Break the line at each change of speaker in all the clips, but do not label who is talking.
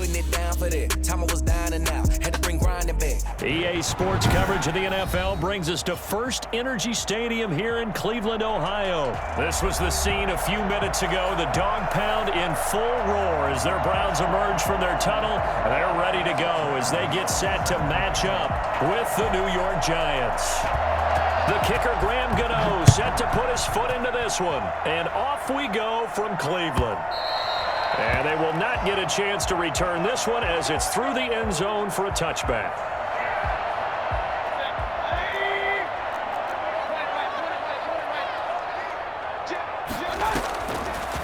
putting it down for that. Time I was down and out, had to bring grinding back.
EA Sports coverage of the NFL brings us to First Energy Stadium here in Cleveland, Ohio. This was the scene a few minutes ago. The dog pound in full roar as their Browns emerge from their tunnel. They're ready to go as they get set to match up with the New York Giants. The kicker, Graham Gano, set to put his foot into this one. And off we go from Cleveland. And they will not get a chance to return this one as it's through the end zone for a touchback.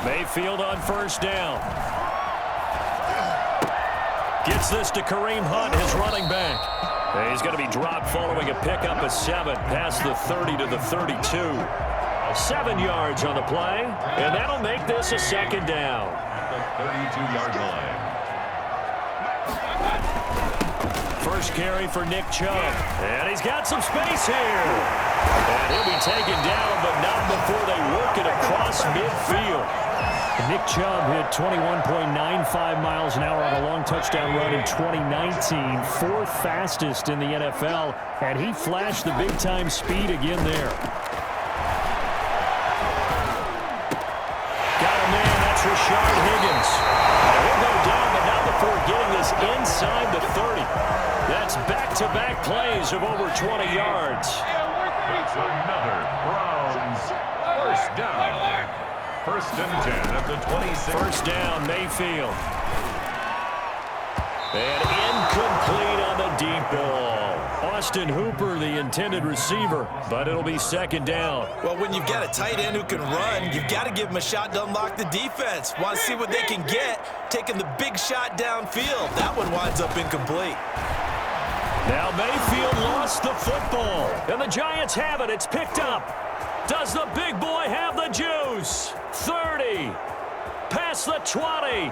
Mayfield on first down. Gets this to Kareem Hunt, his running back. And he's going to be dropped following a pickup of 7 past the 30 to the 32. 7 yards on the play, and that'll make this a second down.
At the 32-yard line.
First carry for Nick Chubb, and he's got some space here. And he'll be taken down, but not before they work it across midfield. Nick Chubb hit 21.95 miles an hour on a long touchdown run in 2019, 4th fastest in the NFL, and he flashed the big-time speed again there. Got a man, that's Rashard Higgins. He'll go down, but not before getting this inside the 30. That's back-to-back plays of over 20 yards.
It's another Browns first down. First and 10 at the 26.
First down, Mayfield. And incomplete on the deep ball. Austin Hooper, the intended receiver, but it'll be second down.
Well, when you've got a tight end who can run, you've got to give him a shot to unlock the defense. Want to see what they can get, taking the big shot downfield. That one winds up incomplete.
Now Mayfield lost the football, and the Giants have it. It's picked up. Does the big boy have the juice? 30. Past the 20.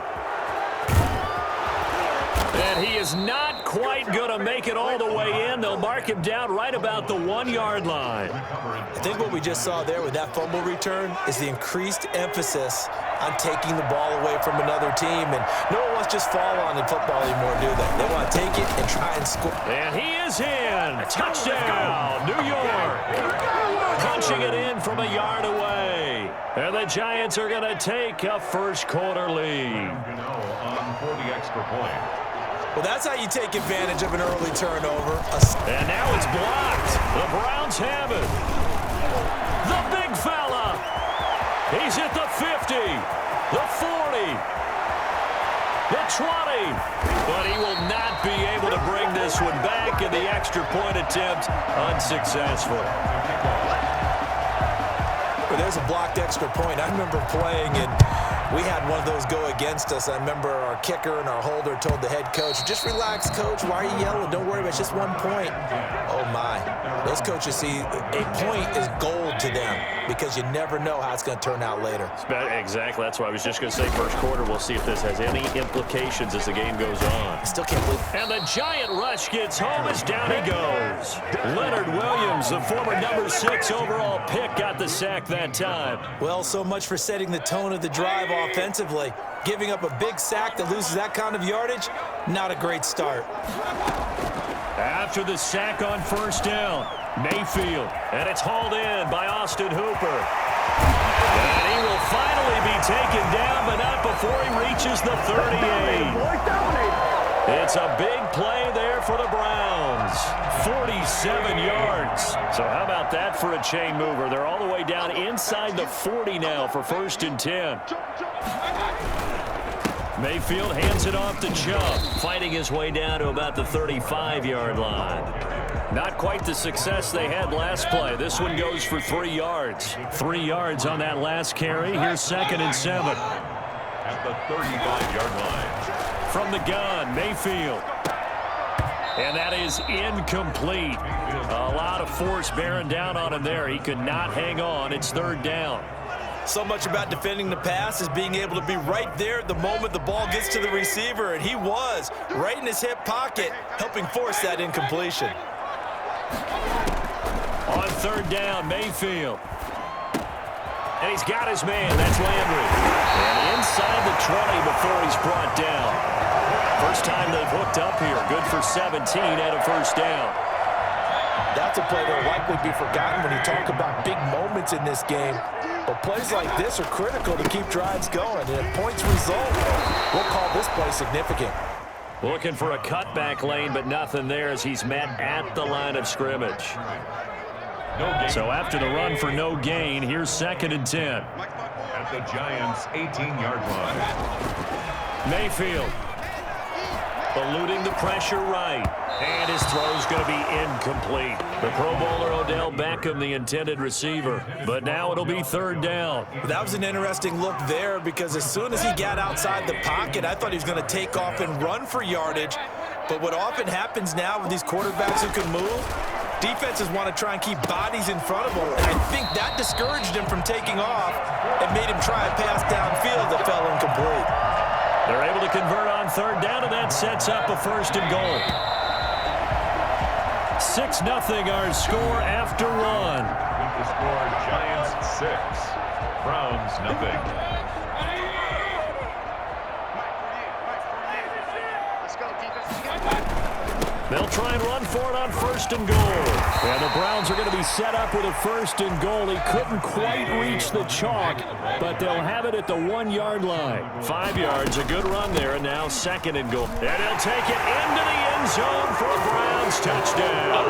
And he is not quite going to make it all the way in. They'll mark him down right about the 1-yard line.
I think what we just saw there with that fumble return is the increased emphasis on taking the ball away from another team. And no one wants to just fall on in football anymore, do they? They want to take it and try and score.
And he is in. Touchdown, New York. Punching it in from a yard away. And the Giants are going to take a first-quarter lead.
On for the extra point.
Well, that's how you take advantage of an early turnover.
And now it's blocked. The Browns have it. The big fella. He's at the 50, the 40, the 20. But he will not be able to bring this one back, and the extra point attempt unsuccessful.
Well, there's a blocked extra point. I remember playing, and we had one of those go against us. I remember our kicker and our holder told the head coach, just relax, coach. Why are you yelling? Don't worry about it. It's just 1 point. Oh, my. Those coaches see a point is gold to them because you never know how it's going to turn out later.
Exactly. That's what I was just going to say. First quarter, we'll see if this has any implications as the game goes on.
I still can't believe it.
And the giant rush gets home as down he goes. Leonard Williams, the former number 6 overall pick, got the sack that time.
Well, so much for setting the tone of the drive offensively. Giving up a big sack that loses that kind of yardage, not a great start.
After the sack on first down, Mayfield, and it's hauled in by Austin Hooper. And he will finally be taken down, but not before he reaches the 38. It's a big play there for the Browns. 47 yards. So how about that for a chain mover? They're all the way down inside the 40 now for first and 10. Mayfield hands it off to Chubb, fighting his way down to about the 35-yard line. Not quite the success they had last play. This one goes for 3 yards. 3 yards on that last carry. Here's second and 7.
At the 35-yard line.
From the gun, Mayfield. And that is incomplete. A lot of force bearing down on him there. He could not hang on. It's third down.
So much about defending the pass is being able to be right there at the moment the ball gets to the receiver, and he was right in his hip pocket, helping force that incompletion.
On third down, Mayfield. And he's got his man. That's Landry. And inside the 20 before he's brought down. First time they've hooked up here. Good for 17 and a first down.
That's a play that will likely be forgotten when you talk about big moments in this game. But plays like this are critical to keep drives going. And if points result, we'll call this play significant.
Looking for a cutback lane, but nothing there as he's met at the line of scrimmage. So after the run for no gain, here's 2nd and 10.
At the Giants' 18-yard line.
Mayfield eluding the pressure right. And his throw's going to be incomplete. The Pro Bowler Odell Beckham, the intended receiver. But now it'll be 3rd down.
That was an interesting look there because as soon as he got outside the pocket, I thought he was going to take off and run for yardage. But what often happens now with these quarterbacks who can move, defenses want to try and keep bodies in front of them. And I think that discouraged him from taking off and made him try a pass downfield that fell incomplete.
They're able to convert on 3rd down, and that sets up a 1st and goal. 6-0 our score after 1.
With the score, Giants 6, Browns nothing.
They'll try and run for it on 1st and goal. And the Browns are going to be set up with a 1st and goal. He couldn't quite reach the chalk, but they'll have it at the 1-yard line. 5 yards, a good run there, and now 2nd and goal. And he'll take it into the end zone for a Browns touchdown.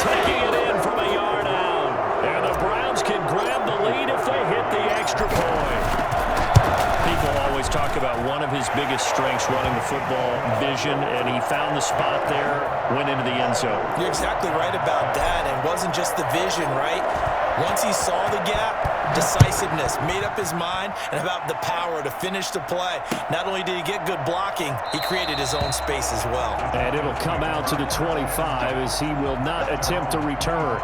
Taking it in from a yard out. And the Browns can grab the lead if they hit the extra point. People always talk about one of his biggest strengths running the football, vision, and he found the spot there, went into the end zone.
You're exactly right about that. It wasn't just the vision, right? Once he saw the gap, decisiveness, made up his mind, and about the power to finish the play. Not only did he get good blocking, he created his own space as well.
And it'll come out to the 25 as he will not attempt to return.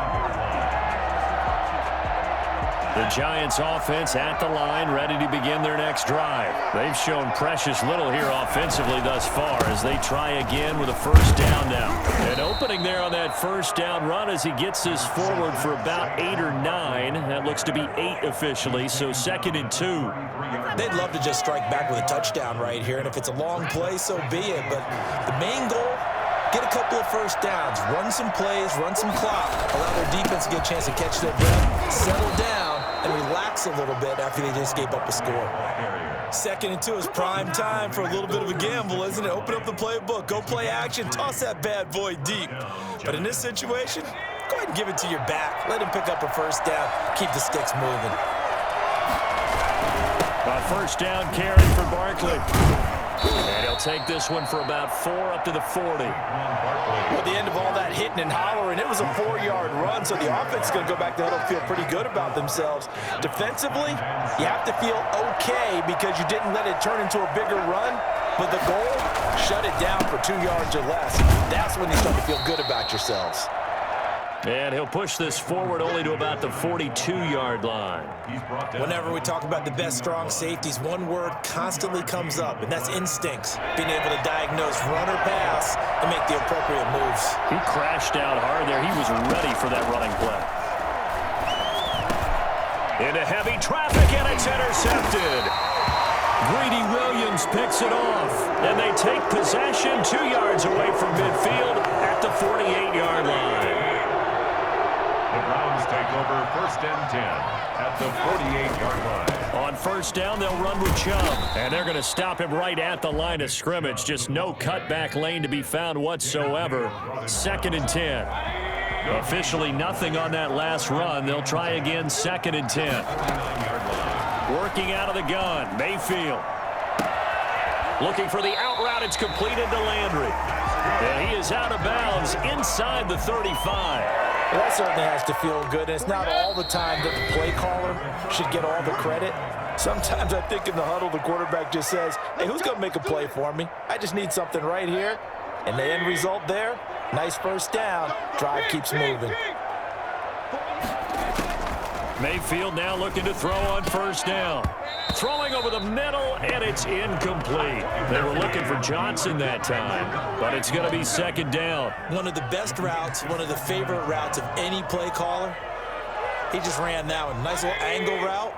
The Giants offense at the line, ready to begin their next drive. They've shown precious little here offensively thus far as they try again with a 1st down now. And opening there on that 1st down run as he gets this forward for about 8 or 9. That looks to be 8 officially, so 2nd and 2.
They'd love to just strike back with a touchdown right here, and if it's a long play, so be it. But the main goal, get a couple of 1st downs, run some plays, run some clock, allow their defense to get a chance to catch their breath, settle down, and relax a little bit after they just gave up a score. 2nd and 2 is prime time for a little bit of a gamble, isn't it? Open up the playbook, go play action, toss that bad boy deep. But in this situation, go ahead and give it to your back. Let him pick up a 1st down, keep the sticks moving.
A 1st down carry for Barkley. And he'll take this one for about 4 up to the 40.
At the end of all that hitting and hollering, it was a 4-yard run, so the offense is going to go back to huddle and feel pretty good about themselves. Defensively, you have to feel okay because you didn't let it turn into a bigger run, but the goal, shut it down for 2 yards or less. That's when you start to feel good about yourselves.
And he'll push this forward only to about the 42-yard line.
Whenever we talk about the best strong safeties, one word constantly comes up, and that's instincts. Being able to diagnose run or pass and make the appropriate moves.
He crashed out hard there. He was ready for that running play. Into heavy traffic, and it's intercepted. Greedy Williams picks it off, and they take possession 2 yards away from midfield at the 48-yard line.
The Browns take over 1st and 10 at the 48-yard line.
On 1st down, they'll run with Chubb. And they're going to stop him right at the line of scrimmage. Just no cutback lane to be found whatsoever. 2nd and 10. Officially nothing on that last run. They'll try again, 2nd and 10. Working out of the gun, Mayfield. Looking for the out route. It's completed to Landry. And he is out of bounds inside the 35.
Well, that certainly has to feel good. And it's not all the time that the play caller should get all the credit. Sometimes I think in the huddle, the quarterback just says, hey, who's going to make a play for me? I just need something right here. And the end result there, nice 1st down. Drive keeps moving.
Mayfield now looking to throw on 1st down. Throwing over the middle, and it's incomplete. They were looking for Johnson that time, but it's going to be 2nd down.
One of the best routes, one of the favorite routes of any play caller. He just ran that one. Nice little angle route.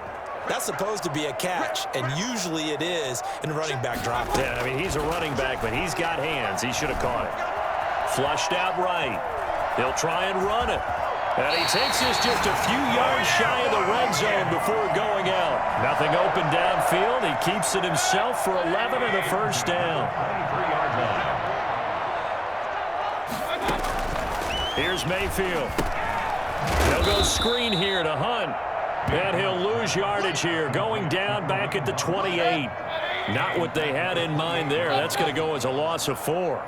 That's supposed to be a catch, and usually it is in running back drop.
Yeah, I mean, he's a running back, but he's got hands. He should have caught it. Flushed out right. He'll try and run it. And he takes this just a few yards shy of the red zone before going out. Nothing open downfield. He keeps it himself for 11 and a first down. Here's Mayfield. He'll go screen here to Hunt. And he'll lose yardage here, going down back at the 28. Not what they had in mind there. That's going to go as a loss of 4.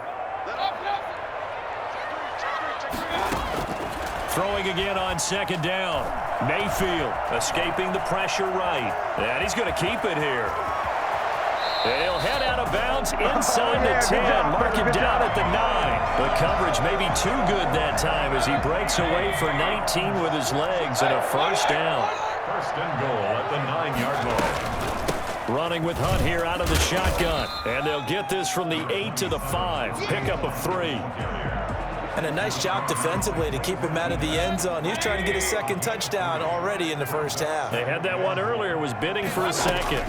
Throwing again on second down. Mayfield escaping the pressure right. And he's going to keep it here. And he'll head out of bounds inside the 10. Mark him down at the 9. The coverage may be too good that time as he breaks away for 19 with his legs and a first down.
First and goal at the 9-yard line.
Running with Hunt here out of the shotgun. And they'll get this from the 8 to the 5. Pickup of 3.
And a nice job defensively to keep him out of the end zone. He's trying to get a second touchdown already in the first half.
They had that one earlier, was bidding for a second.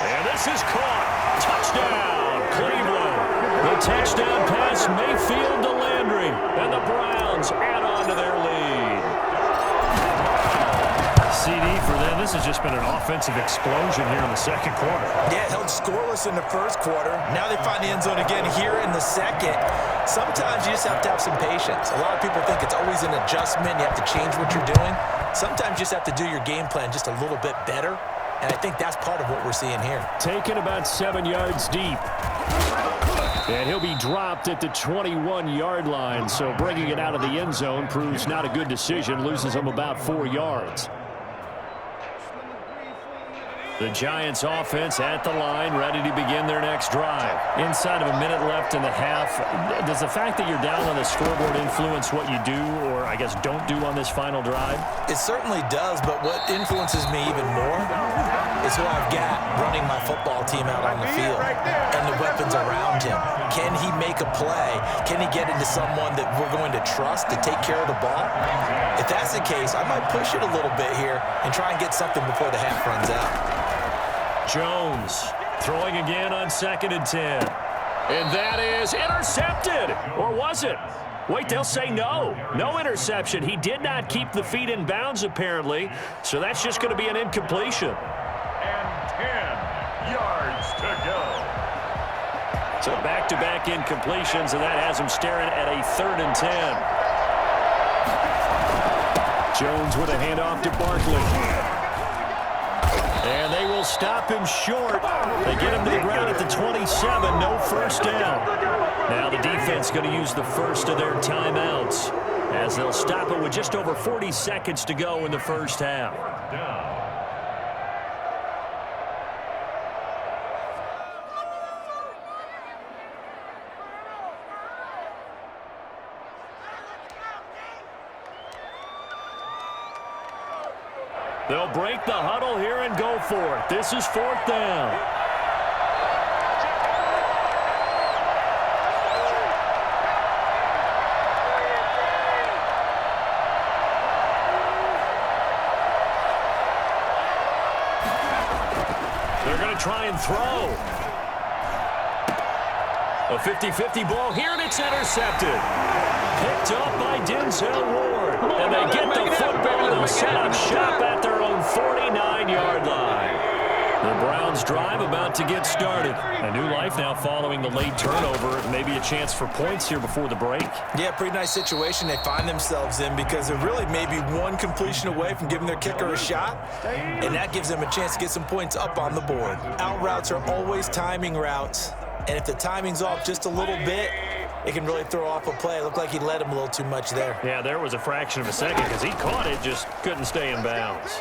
And this is caught. Touchdown, Cleveland. The touchdown pass, Mayfield to Landry. And the Browns add on to their lead. CD for them. This has just been an offensive explosion here in the second quarter.
Yeah, held scoreless in the first quarter. Now they find the end zone again here in the second. Sometimes you just have to have some patience. A lot of people think it's always an adjustment. You have to change what you're doing. Sometimes you just have to do your game plan just a little bit better. And I think that's part of what we're seeing here.
Taken about 7 yards deep. And he'll be dropped at the 21-yard line. So bringing it out of the end zone proves not a good decision. Loses him about 4 yards. The Giants offense at the line, ready to begin their next drive. Inside of a minute left in the half, does the fact that you're down on the scoreboard influence what you do, or I guess don't do on this final drive?
It certainly does, but what influences me even more is who I've got running my football team out on the field and the weapons around him. Can he make a play? Can he get into someone that we're going to trust to take care of the ball? If that's the case, I might push it a little bit here and try and get something before the half runs out.
Jones throwing again on 2nd and 10. And that is intercepted. Or was it? Wait, they'll say no. No interception. He did not keep the feet in bounds, apparently. So that's just going to be an incompletion.
And 10 yards to go.
So back-to-back incompletions, and that has him staring at a 3rd and 10. Jones with a handoff to Barkley. And they will stop him short. They get him to the ground at the 27. No first down. Now the defense going to use the first of their timeouts as they'll stop it with just over 40 seconds to go in the first half. They'll break the huddle here and go for it. This is 4th down. They're going to try and throw. A 50-50 ball here, and it's intercepted. Picked up by Denzel Ward. And they get the football. They'll set up shop at their own 49-yard line. The Browns drive about to get started. A new life now following the late turnover. Maybe a chance for points here before the break.
Yeah, pretty nice situation they find themselves in because they're really maybe one completion away from giving their kicker a shot, and that gives them a chance to get some points up on the board. Out routes are always timing routes, and if the timing's off just a little bit, it can really throw off a play. It looked like he led him a little too much there.
Yeah, there was a fraction of a second because he caught it, just couldn't stay in bounds.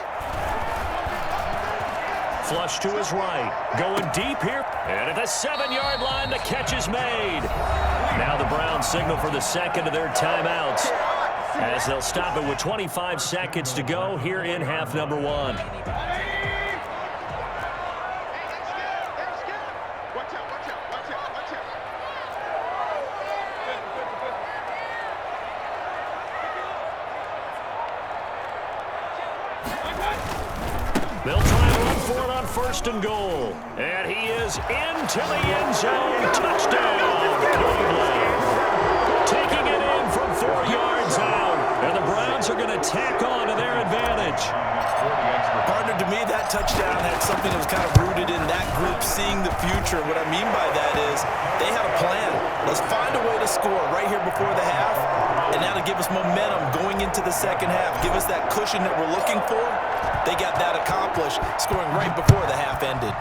Flush to his right. Going deep here. And at the 7-yard line, the catch is made. Now the Browns signal for the second of their timeouts as they'll stop it with 25 seconds to go here in half number 1. first and goal. And he is into the end zone. Touchdown, Cleveland. Taking it in from 4 yards out. And the Browns are going to tack on to their advantage.
Partner, to me, that touchdown had something that was kind of rooted in that group seeing the future. What I mean by that is they had a plan. Let's find a way to score right here before the half, and that'll give us momentum going into the second half. Give us that cushion that we're looking for. They got that accomplished, scoring right before the half ended.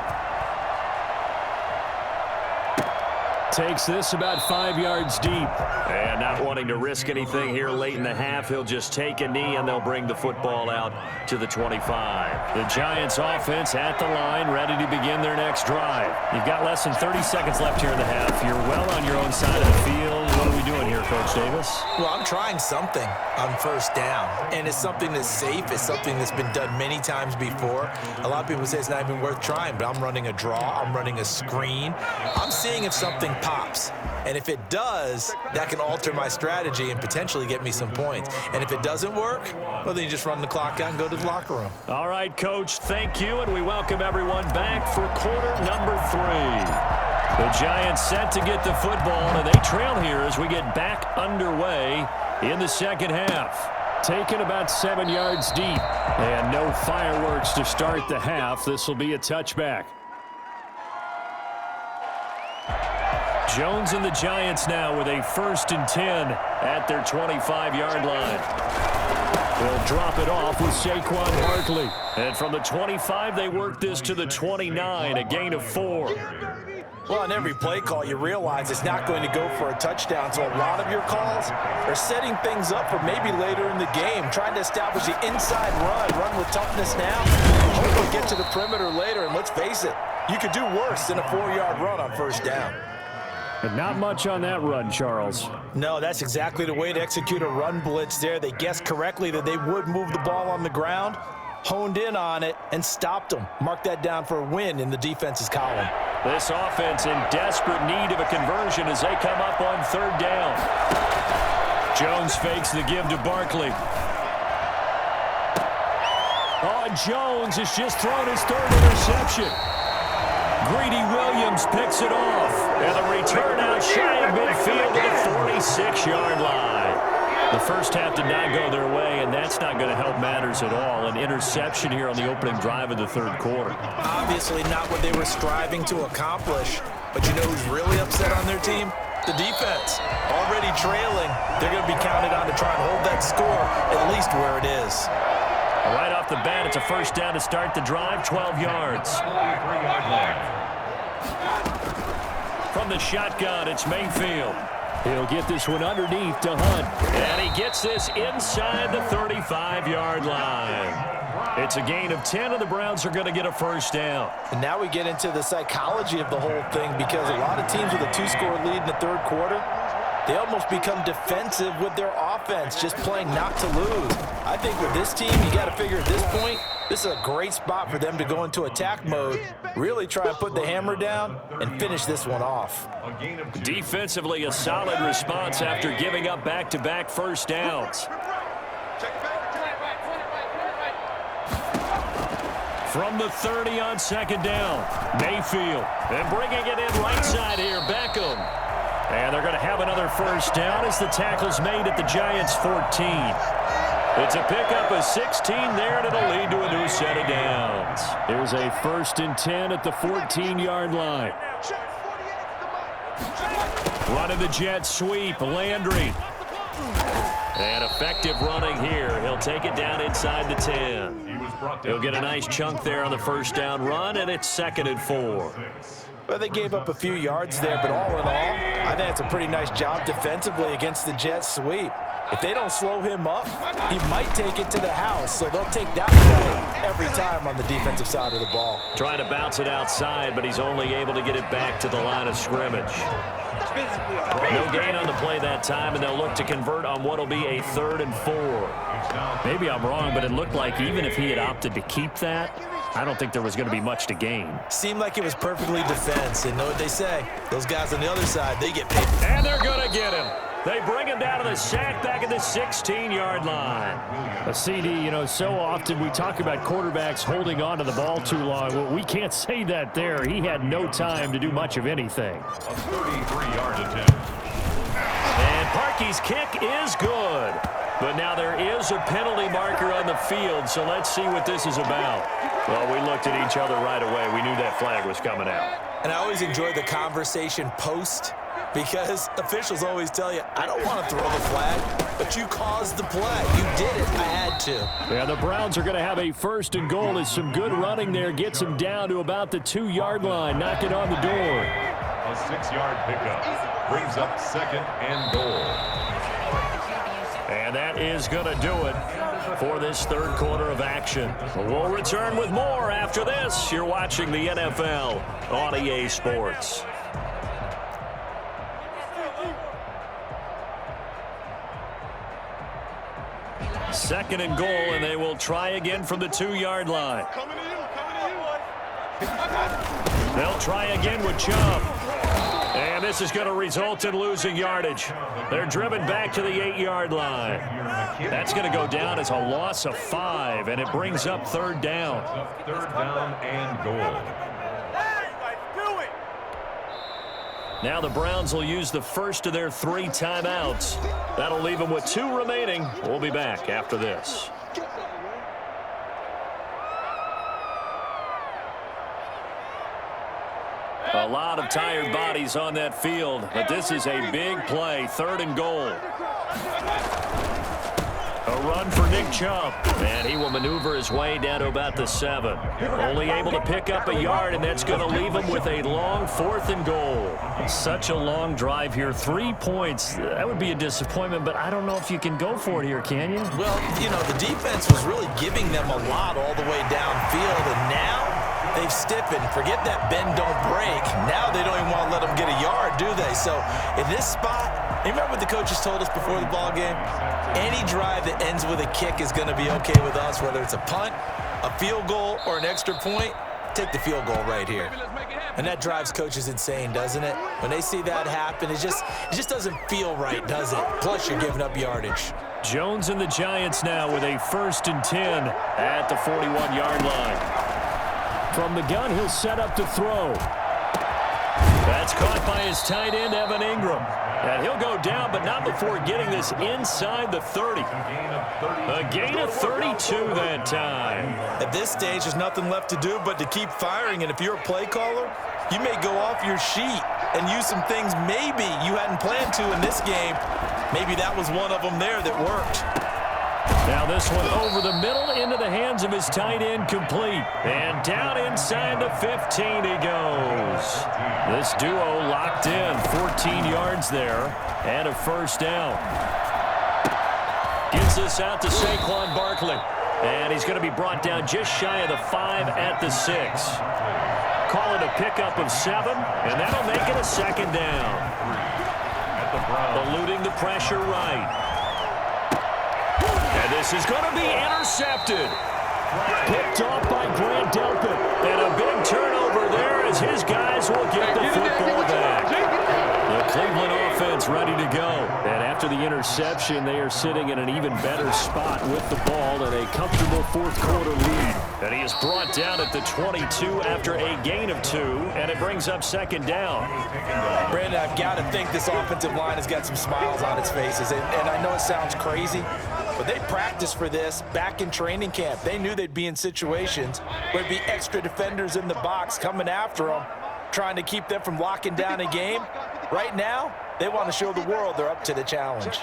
Takes this about 5 yards deep. And not wanting to risk anything here late in the half, he'll just take a knee and they'll bring the football out to the 25. The Giants offense at the line, ready to begin their next drive. You've got less than 30 seconds left here in the half. You're well on your own side of the field. What are we doing here, Coach Davis?
Well, I'm trying something on first down, and it's something that's safe. It's something that's been done many times before. A lot of people say it's not even worth trying, but I'm running a draw. I'm running a screen. I'm seeing if something pops. And if it does, that can alter my strategy and potentially get me some points. And if it doesn't work, well, then you just run the clock out and go to the locker room.
All right, Coach, thank you, and we welcome everyone back for quarter number 3. The Giants set to get the football, and they trail here as we get back underway in the second half. Taken about 7 yards deep, and no fireworks to start the half. This will be a touchback. Jones and the Giants now with a 1st and 10 at their 25-yard line. They'll drop it off with Saquon Barkley. And from the 25, they work this to the 29, a gain of 4.
Well, on every play call, you realize it's not going to go for a touchdown. So a lot of your calls are setting things up for maybe later in the game, trying to establish the inside run with toughness now. Hope we'll get to the perimeter later, and let's face it, you could do worse than a 4-yard run on first down.
But not much on that run, Charles.
No, that's exactly the way to execute a run blitz there. They guessed correctly that they would move the ball on the ground, honed in on it, and stopped them. Mark that down for a win in the defense's column.
This offense in desperate need of a conversion as they come up on 3rd down. Jones fakes the give to Barkley. Oh, Jones has just thrown his 3rd interception. Greedy Williams picks it off. And the return out shy of midfield to the 46-yard line. The first half did not go their way, and that's not going to help matters at all. An interception here on the opening drive of the 3rd quarter.
Obviously not what they were striving to accomplish. But you know who's really upset on their team? The defense. Already trailing. They're going to be counted on to try and hold that score at least where it is.
Right off the bat, it's a 1st down to start the drive, 12 yards. From the shotgun, it's Mayfield. He'll get this one underneath to Hunt. And he gets this inside the 35-yard line. It's a gain of 10, and the Browns are going to get a 1st down.
And now we get into the psychology of the whole thing, because a lot of teams with a 2-score lead in the 3rd quarter, they almost become defensive with their offense, just playing not to lose. I think with this team, you got to figure at this point, this is a great spot for them to go into attack mode, really try and put the hammer down and finish this one off.
Defensively, a solid response after giving up back-to-back 1st downs. From the 30 on 2nd down, Mayfield. And bringing it in right side here, Beckham. And they're going to have another 1st down as the tackle's made at the Giants' 14. It's a pickup of 16 there, and it'll lead to a new set of downs. Here's a 1st and 10 at the 14-yard line. Running the jet sweep, Landry. And effective running here. He'll take it down inside the 10. He'll get a nice chunk there on the 1st down run, and it's 2nd and 4.
Well, they gave up a few yards there, but all in all, I think it's a pretty nice job defensively against the jet sweep. If they don't slow him up, he might take it to the house, so they'll take that play every time on the defensive side of the ball.
Trying to bounce it outside, but he's only able to get it back to the line of scrimmage. No gain on the play that time, and they'll look to convert on what will be a 3rd and 4. Maybe I'm wrong, but it looked like even if he had opted to keep that, I don't think there was going to be much to gain.
Seemed like it was perfectly defense, and know what they say. Those guys on the other side, they get paid.
And they're going to get him. They bring him down to the sack back at the 16-yard line. A CD, so often we talk about quarterbacks holding on to the ball too long. Well, we can't say that there. He had no time to do much of anything.
A 33-yard attempt.
And Parkey's kick is good. But now there is a penalty marker on the field, so let's see what this is about. Well, we looked at each other right away. We knew that flag was coming out.
And I always enjoy the conversation post, because officials always tell you, I don't want to throw the flag, but you caused the play. You did it. I had to.
Yeah, the Browns are going to have a 1st and goal as some good running there gets them down to about the 2-yard line, knocking on the door.
A 6-yard pickup brings up 2nd and goal.
And that is going to do it for this 3rd quarter of action. We'll return with more after this. You're watching the NFL on EA Sports. Second and goal, and they will try again from the 2-yard line. They'll try again with Chubb. And this is going to result in losing yardage. They're driven back to the 8-yard line. That's going to go down as a loss of 5, and it brings up 3rd down.
3rd down and goal.
Now the Browns will use the first of their 3 timeouts. That'll leave them with 2 remaining. We'll be back after this. A lot of tired bodies on that field, but this is a big play, 3rd and goal. A run for Nick Chubb, and he will maneuver his way down to about the 7. Only able to pick up a yard, and that's going to leave him with a long 4th and goal. Such a long drive here, 3 points. That would be a disappointment, but I don't know if you can go for it here, can you?
Well, the defense was really giving them a lot all the way downfield, and now they've stiffened. Forget that bend, don't break. Now they don't even want to let them get a yard, do they? So in this spot, you remember what the coaches told us before the ball game? Any drive that ends with a kick is going to be okay with us, whether it's a punt, a field goal, or an extra point. Take the field goal right here. And that drives coaches insane, doesn't it? When they see that happen, it just doesn't feel right, does it? Plus, you're giving up yardage.
Jones and the Giants now with a 1st and 10 at the 41-yard line. From the gun, he'll set up to throw. That's caught by his tight end, Evan Ingram. And he'll go down, but not before getting this inside the 30. A gain of 32 that time.
At this stage, there's nothing left to do but to keep firing. And if you're a play caller, you may go off your sheet and use some things maybe you hadn't planned to in this game. Maybe that was one of them there that worked.
Now this one over the middle into the hands of his tight end, complete. And down inside the 15 he goes. This duo locked in, 14 yards there, and a 1st down. Gets this out to Saquon Barkley. And he's going to be brought down just shy of the 5 at the 6. Call it a pickup of 7, and that'll make it a 2nd down. Eluding the pressure right. And this is going to be intercepted. Picked off by Grant Delpit. And a big turnover there as his guys will get the football back. The Cleveland offense ready to go. And after the interception, they are sitting in an even better spot with the ball and a comfortable 4th quarter lead. And he is brought down at the 22 after a gain of 2, and it brings up 2nd down.
Brandon, I've got to think this offensive line has got some smiles on its faces. And I know it sounds crazy, but they practiced for this back in training camp. They knew they'd be in situations where there'd be extra defenders in the box coming after them, trying to keep them from locking down a game. Right now, they want to show the world they're up to the challenge.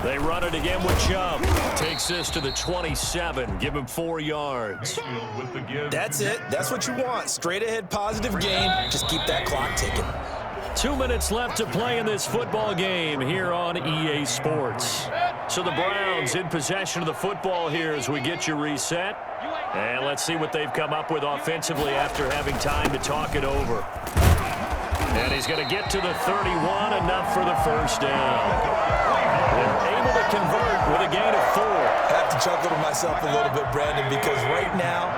They run it again with Chubb. Takes this to the 27. Give him 4 yards.
That's it. That's what you want. Straight ahead positive gain. Just keep that clock ticking.
2 minutes left to play in this football game here on EA Sports. So the Browns in possession of the football here as we get you reset. And let's see what they've come up with offensively after having time to talk it over. And he's going to get to the 31, enough for the 1st down. They're able to convert with a gain of 4.
I have to chuckle to myself a little bit, Brandon, because right now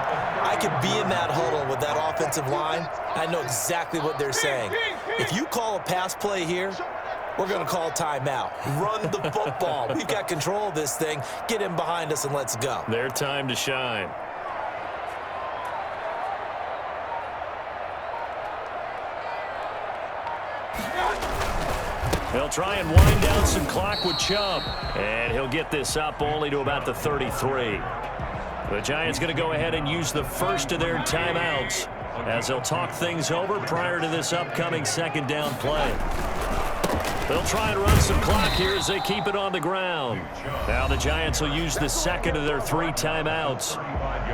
I could be in that huddle with that offensive line. I know exactly what they're saying. If you call a pass play here, we're going to call timeout. Run the football. We've got control of this thing. Get him behind us and let's go.
Their time to shine. He'll try and wind down some clock with Chubb. And he'll get this up only to about the 33. The Giants going to go ahead and use the first of their timeouts as they'll talk things over prior to this upcoming second down play. They'll try and run some clock here as they keep it on the ground. Now the Giants will use the second of their 3 timeouts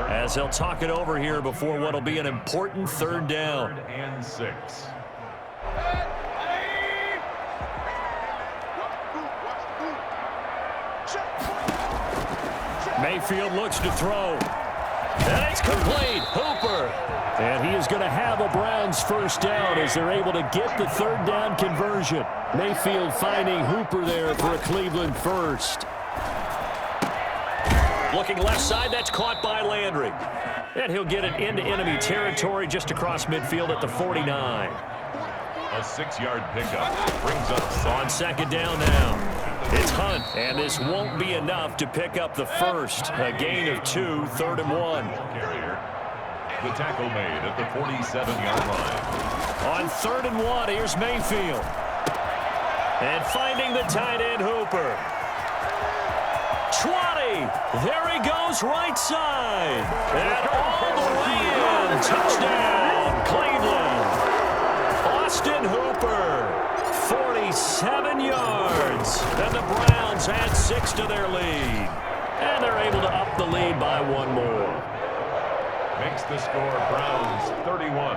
as they'll talk it over here before what will be an important third down.
3rd and 6.
Mayfield looks to throw. And it's complete. Hooper. And he is going to have a Browns first down as they're able to get the third down conversion. Mayfield finding Hooper there for a Cleveland first. Looking left side, that's caught by Landry. And he'll get it into enemy territory just across midfield at the 49.
A 6-yard pickup brings up
on second down now. It's Hunt, and this won't be enough to pick up the first. A gain of 2, 3rd and 1.
Carrier. The tackle made at the 47-yard line.
On 3rd and 1, here's Mayfield. And finding the tight end, Hooper. 20. There he goes, right side. And all the way in. Touchdown, Cleveland. Austin Hooper. 47 yards. And the Browns add 6 to their lead. And they're able to up the lead by 1 more.
Makes the score Browns 31,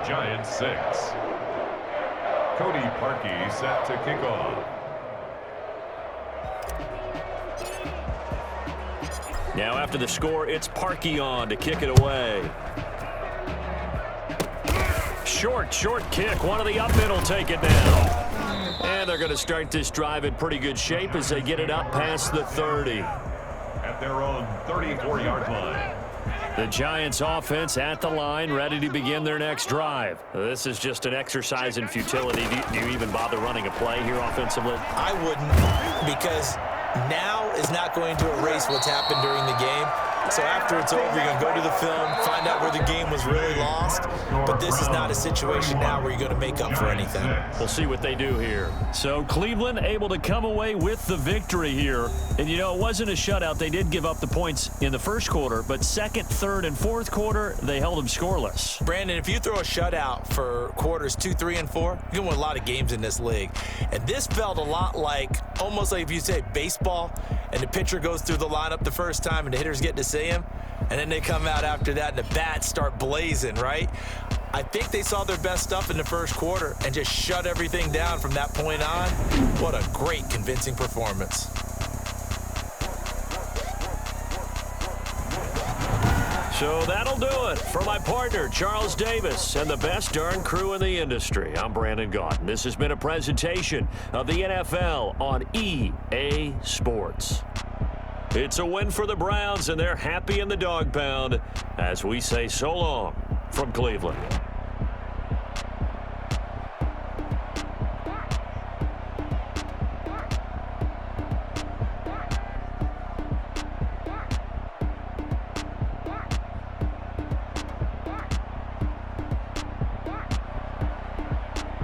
Giants 6. Cody Parkey set to kick off.
Now after the score, it's Parkey on to kick it away. Short kick. One of the up men will take it down. And they're going to start this drive in pretty good shape as they get it up past the 30.
At their own 34-yard line.
The Giants offense at the line, ready to begin their next drive. This is just an exercise in futility. Do you even bother running a play here offensively?
I wouldn't, because now is not going to erase what's happened during the game. So after it's over, you're going to go to the film, find out where the game was really lost. But this is not a situation now where you're going to make up for anything.
We'll see what they do here. So Cleveland able to come away with the victory here. And, you know, it wasn't a shutout. They did give up the points in the first quarter. But second, third, and fourth quarter, they held them scoreless.
Brandon, if you throw a shutout for quarters 2, 3, and 4, you're going to win a lot of games in this league. And this felt a lot like, almost like if you say baseball, and the pitcher goes through the lineup the first time and the hitters get to see him, and then they come out after that and the bats start blazing, right? I think they saw their best stuff in the first quarter and just shut everything down from that point on. What a great, convincing performance.
So that'll do it for my partner, Charles Davis, and the best darn crew in the industry. I'm Brandon Gaudin. This has been a presentation of the NFL on EA Sports. It's a win for the Browns, and they're happy in the dog pound as we say so long from Cleveland.